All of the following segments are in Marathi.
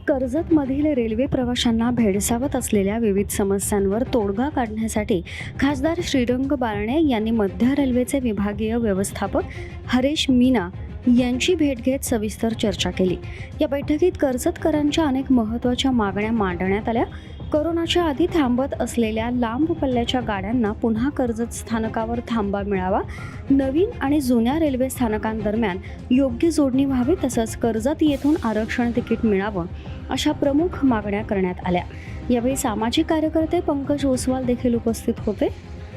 कर्जतमधील रेल्वे प्रवाशांना भेडसावत असलेल्या विविध समस्यांवर तोडगा काढण्यासाठी खासदार श्रीरंग बारणे यांनी मध्य रेल्वेचे विभागीय व्यवस्थापक हरेश मीना यांची भेट घेत सविस्तर चर्चा केली। या बैठकीत कर्जतकरांच्या अनेक महत्त्वाच्या मागण्या मांडण्यात आल्या। कोरोनाच्या आधी थांबत असलेल्या लांब पल्ल्याच्या गाड्यांना पुन्हा कर्जत स्थानकावर थांबा मिळावा, नवीन आणि जुन्या रेल्वे स्थानकांदरम्यान योग्य जोडणी व्हावी, तसंच कर्जत येथून आरक्षण तिकीट मिळावं, अशा प्रमुख मागण्या करण्यात आल्या। यावेळी सामाजिक कार्यकर्ते पंकज ओसवाल देखील उपस्थित होते।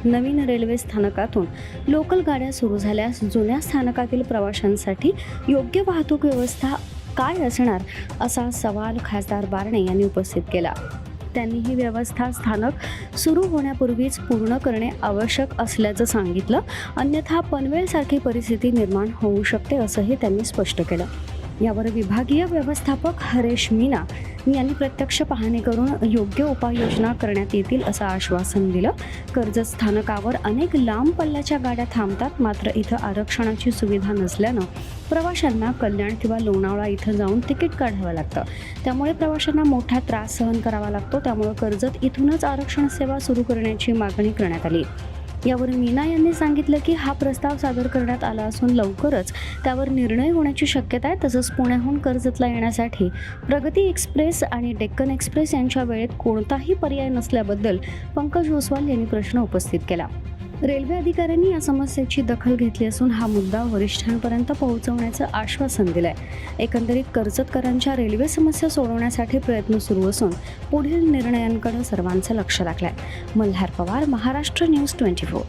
नवीन रेल्वे स्थानकातून लोकल गाड्या सुरू झाल्यास जुन्या स्थानकातील प्रवाशांसाठी योग्य वाहतूक व्यवस्था काय असणार, असा सवाल खासदार बारणे यांनी उपस्थित केला। त्यांनी ही व्यवस्था स्थानक सुरू होण्यापूर्वीच पूर्ण करणे आवश्यक असल्याचं सांगितलं, अन्यथा पनवेलसारखी परिस्थिती निर्माण होऊ शकते असंही त्यांनी स्पष्ट केलं। यावर विभागीय व्यवस्थापक हरेश मीना यांनी प्रत्यक्ष पाहणी करून योग्य उपाययोजना करण्यात येतील असं आश्वासन दिलं। कर्जत स्थानकावर अनेक लांब पल्ल्याच्या गाड्या थांबतात, मात्र इथं आरक्षणाची सुविधा नसल्यानं प्रवाशांना कल्याण किंवा लोणावळा इथं जाऊन तिकीट काढावं लागतं। त्यामुळे प्रवाशांना मोठा त्रास सहन करावा लागतो। त्यामुळे कर्जत इथूनच आरक्षण सेवा सुरू करण्याची मागणी करण्यात आली। यावर मीना यांनी सांगितलं की हा प्रस्ताव सादर करण्यात आला असून लवकरच त्यावर निर्णय होण्याची शक्यता आहे। तसंच पुण्याहून कर्जतला येण्यासाठी प्रगती एक्सप्रेस आणि डेक्कन एक्सप्रेस यांच्या वेळेत कोणताही पर्याय नसल्याबद्दल पंकज ओसवाल यांनी प्रश्न उपस्थित केला। रेल्वे अधिकाऱ्यांनी या समस्येची दखल घेतली असून हा मुद्दा वरिष्ठांपर्यंत पोहोचवण्याचं आश्वासन दिलंय। एकंदरीत कर्जतकरांच्या रेल्वे समस्या सोडवण्यासाठी प्रयत्न सुरू असून पुढील निर्णयांकडे सर्वांचं लक्ष लागलंय। मल्हार पवार, महाराष्ट्र न्यूज 24।